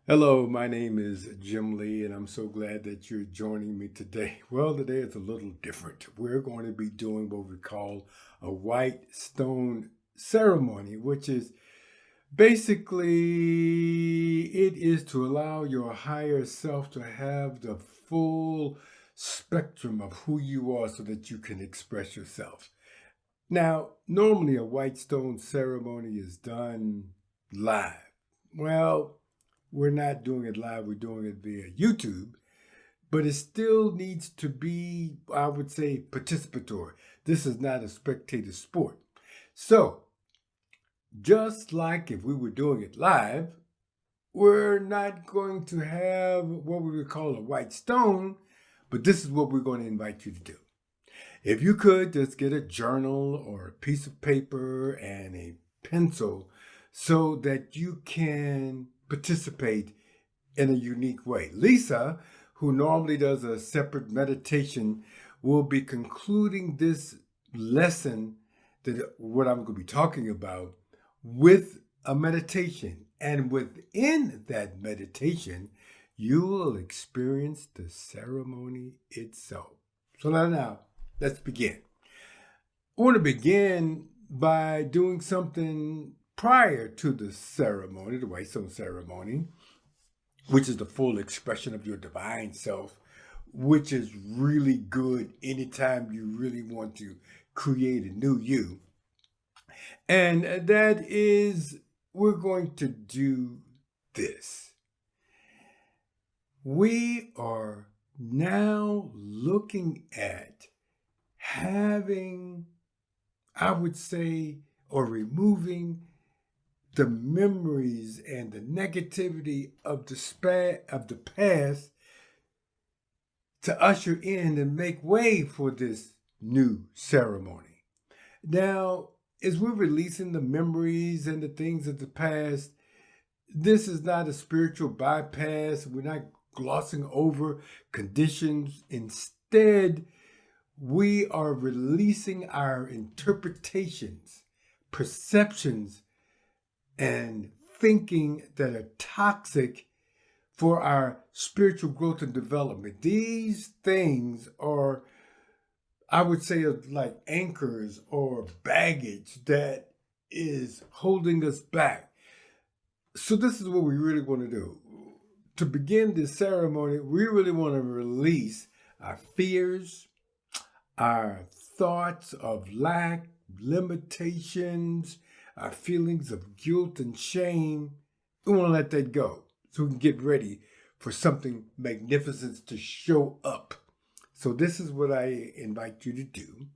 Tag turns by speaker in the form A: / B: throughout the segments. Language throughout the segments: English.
A: Hello, my name is Jim Lee, and I'm so glad that you're joining me today. Well, today is a little different. We're going to be doing what we call a white stone ceremony, which is basically it is to allow your higher self to have the full spectrum of who you are so that you can express yourself. Now, normally a white stone ceremony is done live. Well, we're not doing it live, we're doing it via YouTube, but it still needs to be, I would say, participatory. This is not a spectator sport. So, just like if we were doing it live, we're not going to have what we would call a white stone, but this is what we're going to invite you to do. If you could just get a journal or a piece of paper and a pencil so that you can participate in a unique way. Lisa, who normally does a separate meditation, will be concluding this lesson, that what I'm going to be talking about, with a meditation. And within that meditation, you will experience the ceremony itself. So now, let's begin. I want to begin by doing something prior to the ceremony, the white stone ceremony, which is the full expression of your divine self, which is really good anytime you really want to create a new you. And that is, we're going to do this. We are now looking at having, I would say, or removing the memories and the negativity of the past to usher in and make way for this new ceremony. Now, as we're releasing the memories and the things of the past, this is not a spiritual bypass. We're not glossing over conditions. Instead, we are releasing our interpretations, perceptions, and thinking that are toxic for our spiritual growth and development. These things are, I would say, like anchors or baggage that is holding us back. So this is what we really want to do. To begin this ceremony, we really want to release our fears, our thoughts of lack, limitations, our feelings of guilt and shame. We want to let that go so we can get ready for something magnificent to show up. So this is what I invite you to do,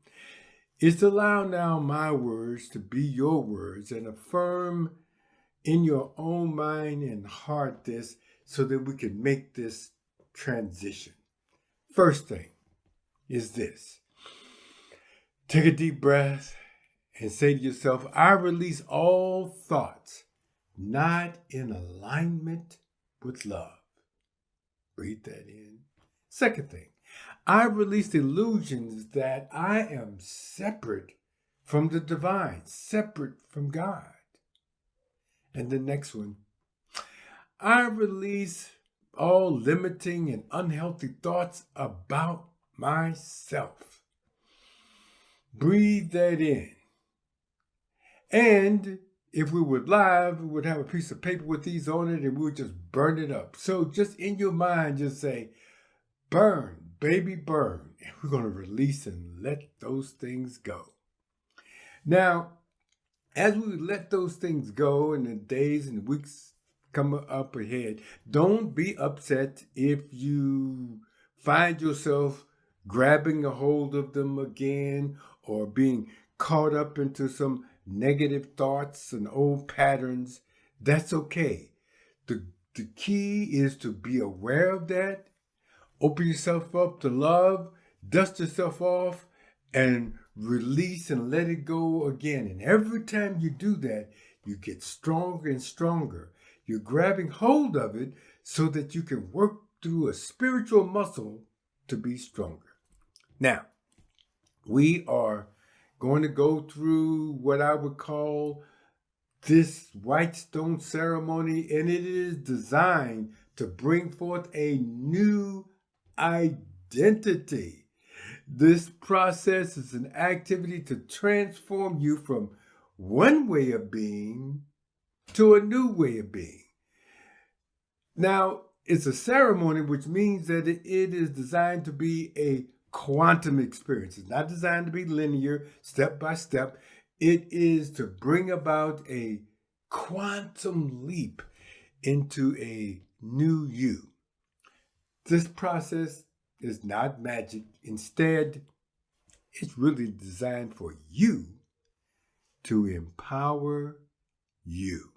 A: is to allow now my words to be your words and affirm in your own mind and heart this so that we can make this transition. First thing is this. Take a deep breath and say to yourself, I release all thoughts not in alignment with love. Breathe that in. Second thing, I release illusions that I am separate from the divine, separate from God. And the next one, I release all limiting and unhealthy thoughts about myself. Breathe that in. And if we were live, we would have a piece of paper with these on it and we would just burn it up. So just in your mind, just say, burn, baby, burn. And we're going to release and let those things go. Now, as we let those things go in the days and weeks come up ahead, don't be upset if you find yourself grabbing a hold of them again or being caught up into some negative thoughts and old patterns. That's okay. The key is to be aware of that, open yourself up to love, dust yourself off, and release and let it go again. And every time you do that, you get stronger and stronger. You're grabbing hold of it so that you can work through a spiritual muscle to be stronger. Now, we are going to go through what I would call this white stone ceremony, and it is designed to bring forth a new identity. This process is an activity to transform you from one way of being to a new way of being. Now, it's a ceremony, which means that it is designed to be a quantum experience. It's not designed to be linear, step by step. It is to bring about a quantum leap into a new you. This process is not magic. Instead, it's really designed for you to empower you.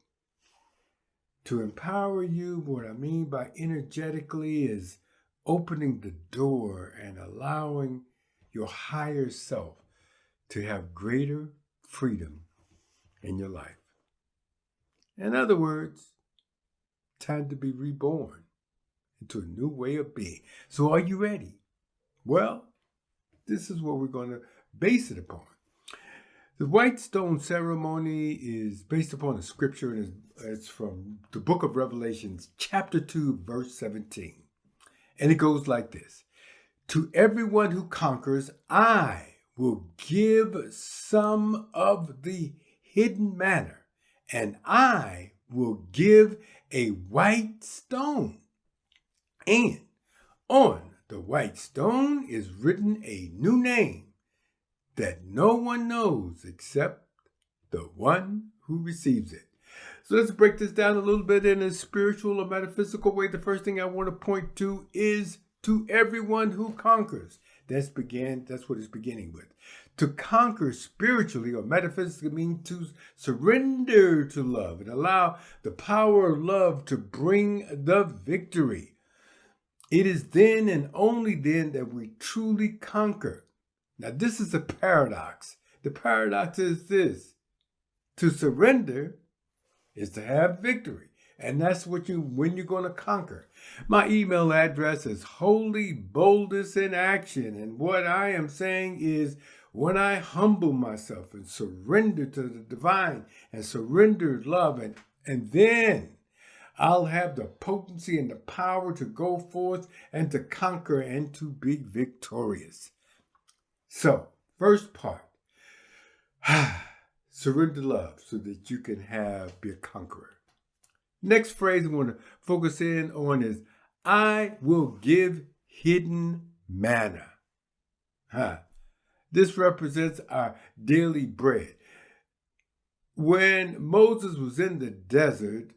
A: To empower you, what I mean by energetically is opening the door and allowing your higher self to have greater freedom in your life. In other words, time to be reborn into a new way of being. So are you ready? Well, this is what we're going to base it upon. The white stone ceremony is based upon a scripture, and it's from the book of Revelations, chapter 2, verse 17. And it goes like this. To everyone who conquers, I will give some of the hidden manna, and I will give a white stone. And on the white stone is written a new name that no one knows except the one who receives it. So let's break this down a little bit in a spiritual or metaphysical way. The first thing I want to point to is to everyone who conquers. That's what it's beginning with. To conquer spiritually or metaphysically means to surrender to love and allow the power of love to bring the victory. It is then and only then that we truly conquer. Now, this is a paradox. The paradox is this. To surrender is to have victory. And that's when you're going to conquer. My email address is Holy Boldness in Action. And what I am saying is when I humble myself and surrender to the divine and surrender love, and then I'll have the potency and the power to go forth and to conquer and to be victorious. So, first part, surrender love so that you can be a conqueror. Next phrase I want to focus in on is, I will give hidden manna. This represents our daily bread. When Moses was in the desert,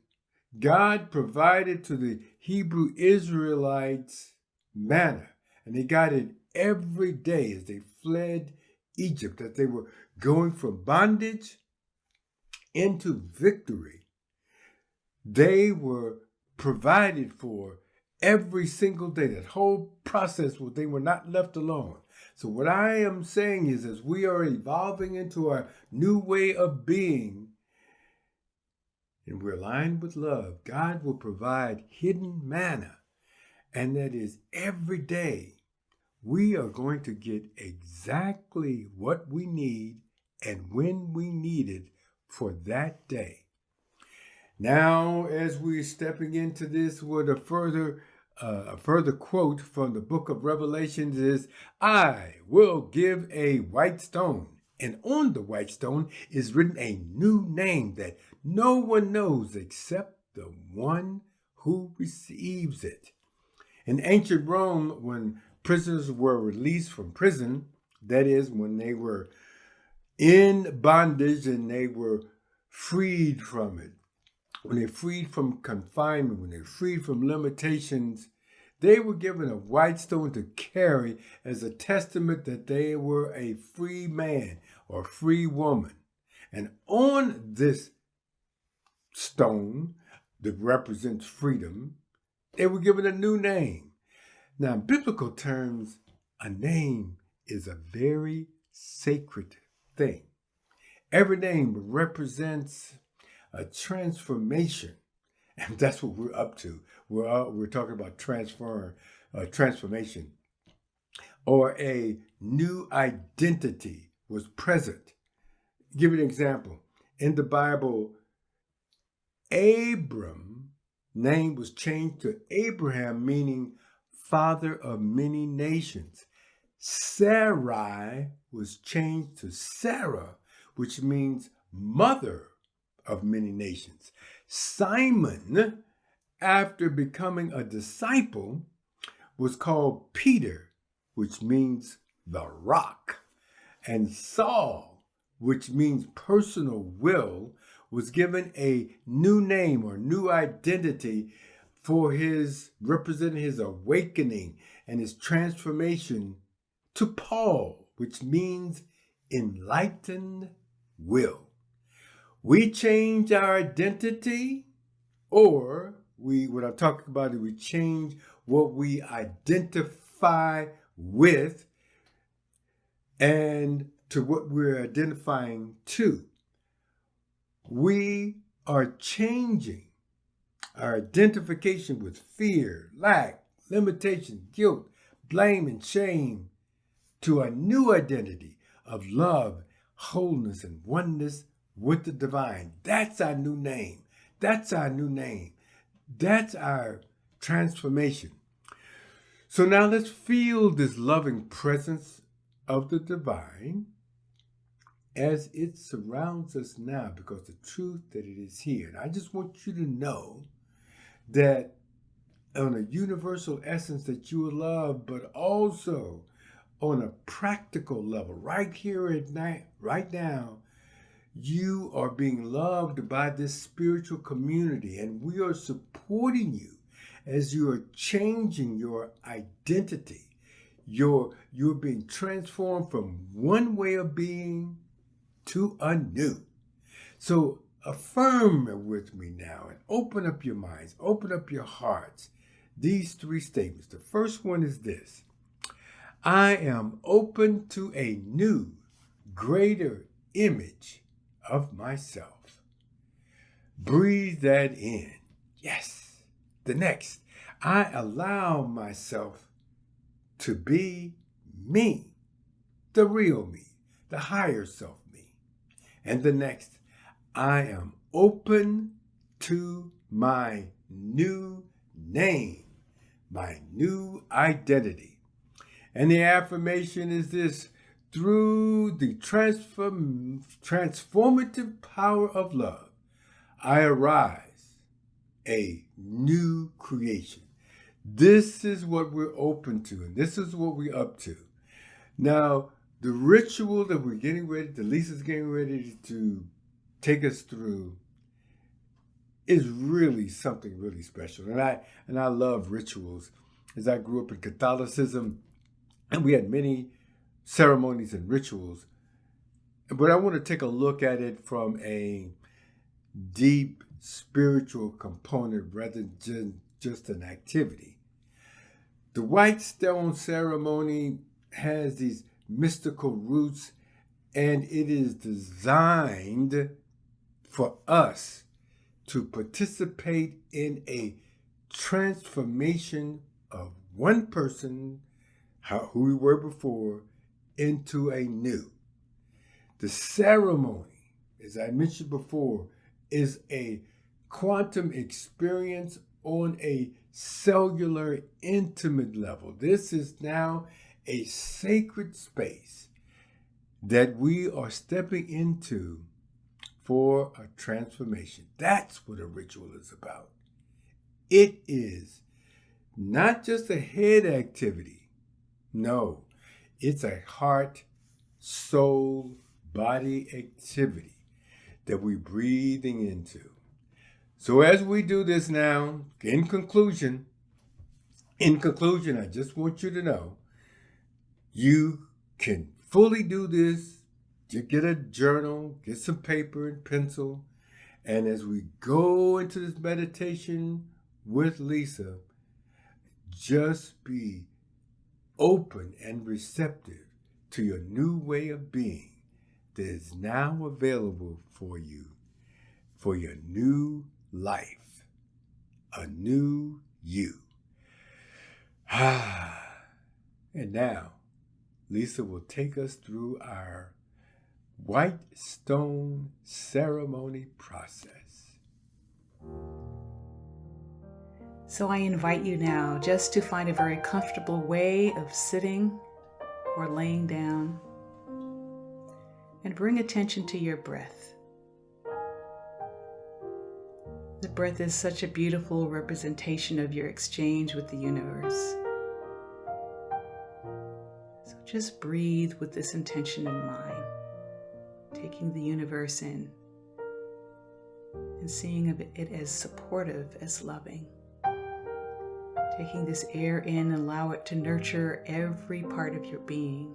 A: God provided to the Hebrew Israelites manna, and they got it every day as they fled Egypt, as they were going from bondage into victory. They were provided for every single day. That whole process, they were not left alone. So what I am saying is, as we are evolving into our new way of being, and we're aligned with love, God will provide hidden manna. And that is every day we are going to get exactly what we need and when we need it for that day. Now, as we're stepping into this with a further quote from the book of Revelations is, I will give a white stone, and on the white stone is written a new name that no one knows except the one who receives it. In ancient Rome, when prisoners were released from prison, that is, when they were in bondage and they were freed from it, when they freed from confinement, when they freed from limitations, they were given a white stone to carry as a testament that they were a free man or free woman. And on this stone that represents freedom, they were given a new name. Now, in biblical terms, a name is a very sacred thing. Every name represents a transformation, and that's what we're up to. We're talking about transformation, or a new identity was present. Give you an example. In the Bible, Abram name was changed to Abraham, meaning father of many nations. Sarai was changed to Sarah, which means mother of many nations. Simon, after becoming a disciple, was called Peter, which means the rock. And Saul, which means personal will, was given a new name or new identity for representing his awakening and his transformation to Paul, which means enlightened will. We change our identity, or what I'm talking about is we change what we identify with and to what we're identifying to. We are changing our identification with fear, lack, limitation, guilt, blame, and shame to a new identity of love, wholeness, and oneness with the divine. That's our new name. That's our new name. That's our transformation. So now let's feel this loving presence of the divine as it surrounds us now, because the truth that it is here. And I just want you to know that on a universal essence that you are loved, but also on a practical level, right here at night, right now, you are being loved by this spiritual community, and we are supporting you as you are changing your identity. You're being transformed from one way of being to a new. So affirm with me now and open up your minds, open up your hearts. These three statements. The first one is this: I am open to a new, greater image of myself. Breathe that in. Yes. The next, I allow myself to be me, the real me, the higher self me. And the next, I am open to my new name, my new identity. And the affirmation is this: through the transformative power of love, I arise a new creation. This is what we're open to, and this is what we're up to. Now, the ritual that we're getting ready, that Lisa's getting ready to take us through, is really something really special. And I love rituals. As I grew up in Catholicism, and we had many ceremonies and rituals, but I want to take a look at it from a deep spiritual component rather than just an activity. The white stone ceremony has these mystical roots, and it is designed for us to participate in a transformation of one person, who we were before, into a new. The ceremony, as I mentioned before, is a quantum experience on a cellular, intimate level. This is now a sacred space that we are stepping into for a transformation. That's what a ritual is about. It is not just a head activity. No, it's a heart, soul, body activity that we're breathing into. So as we do this now, in conclusion, I just want you to know you can fully do this. You get a journal, get some paper and pencil, and as we go into this meditation with Lisa, just be open and receptive to your new way of being that is now available for you, for your new life, a new you. And now, Lisa will take us through our white stone ceremony process.
B: So I invite you now just to find a very comfortable way of sitting or laying down, and bring attention to your breath. The breath is such a beautiful representation of your exchange with the universe. So just breathe with this intention in mind, taking the universe in and seeing it as supportive, as loving. Taking this air in and allow it to nurture every part of your being.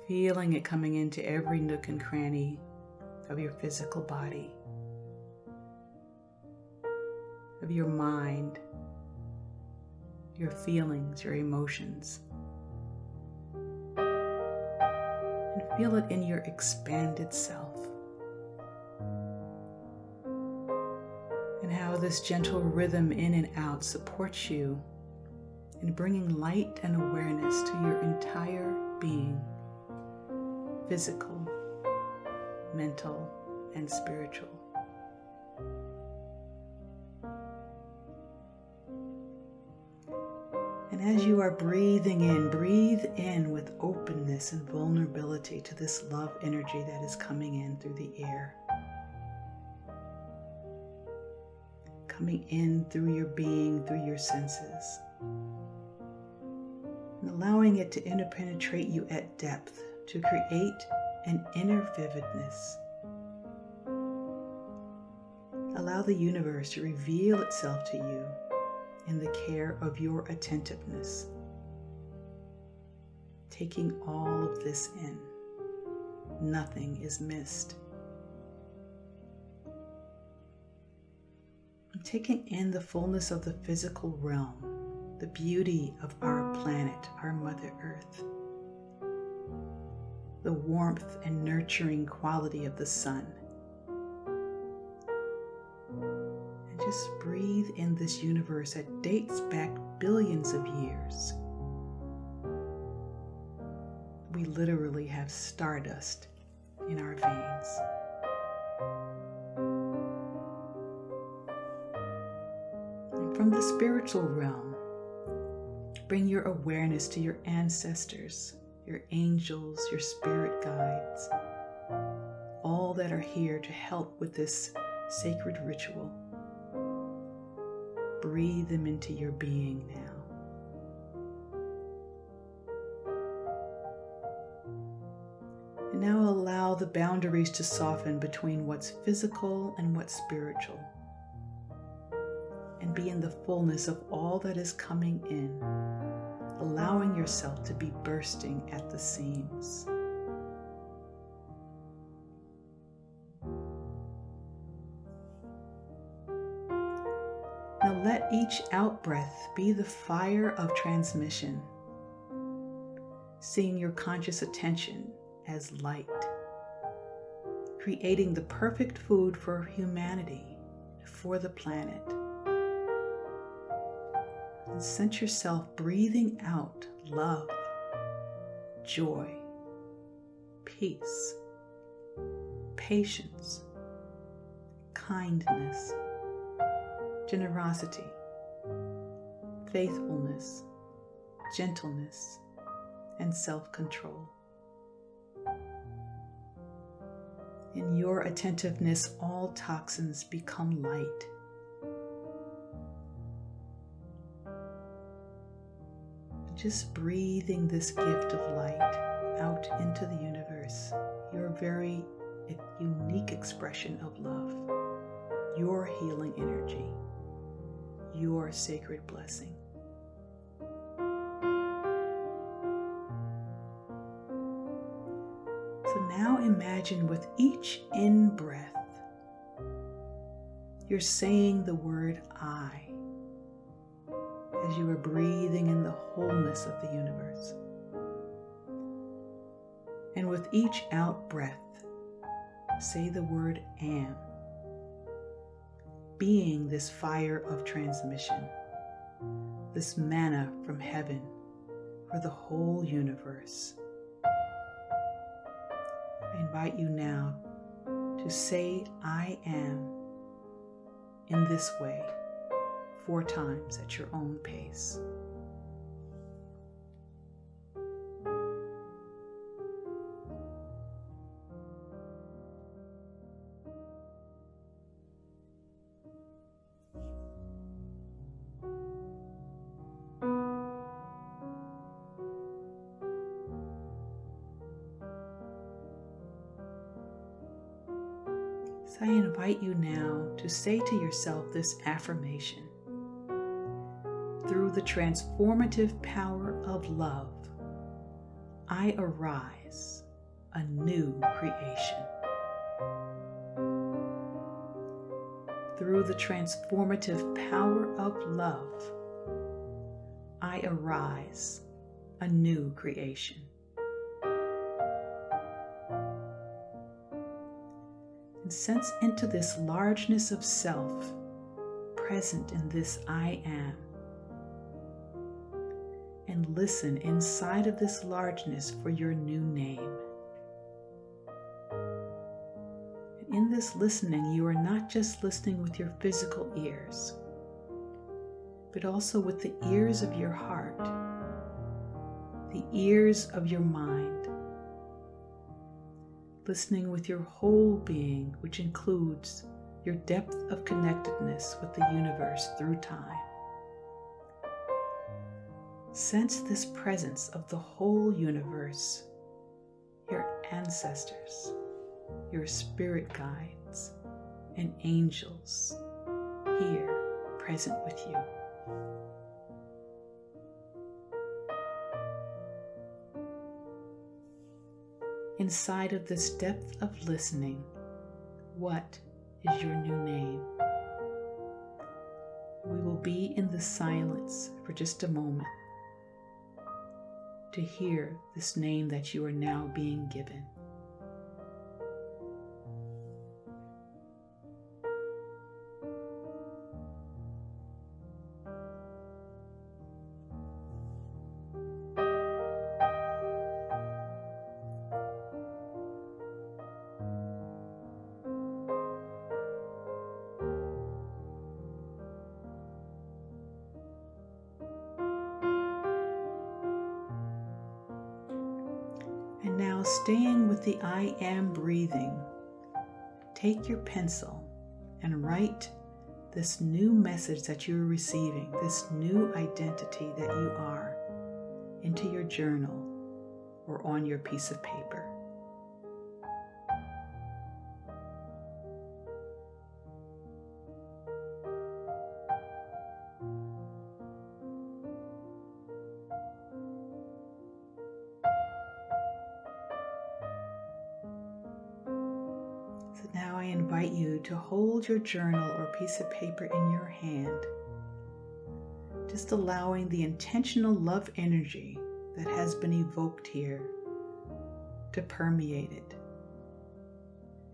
B: Feeling it coming into every nook and cranny of your physical body, of your mind, your feelings, your emotions. And feel it in your expanded self. And how this gentle rhythm in and out supports you in bringing light and awareness to your entire being, physical, mental, and spiritual. And as you are breathing in, breathe in with openness and vulnerability to this love energy that is coming in through the air. Coming in through your being, through your senses, and allowing it to interpenetrate you at depth to create an inner vividness. Allow the universe to reveal itself to you in the care of your attentiveness, taking all of this in. Nothing is missed. Taking in the fullness of the physical realm, the beauty of our planet, our Mother Earth, the warmth and nurturing quality of the sun. And just breathe in this universe that dates back billions of years. We literally have stardust in our veins. From the spiritual realm, bring your awareness to your ancestors, your angels, your spirit guides, all that are here to help with this sacred ritual. Breathe them into your being now. And now allow the boundaries to soften between what's physical and what's spiritual. And be in the fullness of all that is coming in, allowing yourself to be bursting at the seams. Now let each out-breath be the fire of transmission, seeing your conscious attention as light, creating the perfect food for humanity, for the planet. And sense yourself breathing out love, joy, peace, patience, kindness, generosity, faithfulness, gentleness, and self-control. In your attentiveness, all toxins become light. Just breathing this gift of light out into the universe, your very unique expression of love, your healing energy, your sacred blessing. So now imagine with each in-breath, you're saying the word I, as you are breathing in the wholeness of the universe. And with each out breath, say the word am, being this fire of transmission, this manna from heaven for the whole universe. I invite you now to say I am in this way 4 times at your own pace. So I invite you now to say to yourself this affirmation. Through the transformative power of love, I arise a new creation. Through the transformative power of love, I arise a new creation. And sense into this largeness of self present in this I am. And listen inside of this largeness for your new name. And in this listening, you are not just listening with your physical ears, but also with the ears of your heart, the ears of your mind, listening with your whole being, which includes your depth of connectedness with the universe through time. Sense this presence of the whole universe, your ancestors, your spirit guides, and angels here present with you. Inside of this depth of listening, what is your new name? We will be in the silence for just a moment to hear this name that you are now being given. And now, staying with the I am breathing, take your pencil and write this new message that you're receiving, this new identity that you are, into your journal or on your piece of paper. Now I invite you to hold your journal or piece of paper in your hand, just allowing the intentional love energy that has been evoked here to permeate it.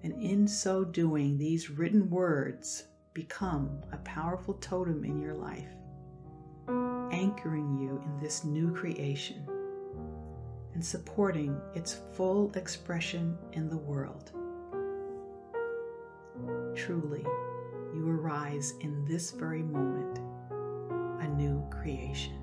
B: And in so doing, these written words become a powerful totem in your life, anchoring you in this new creation and supporting its full expression in the world. Truly, you arise in this very moment, a new creation.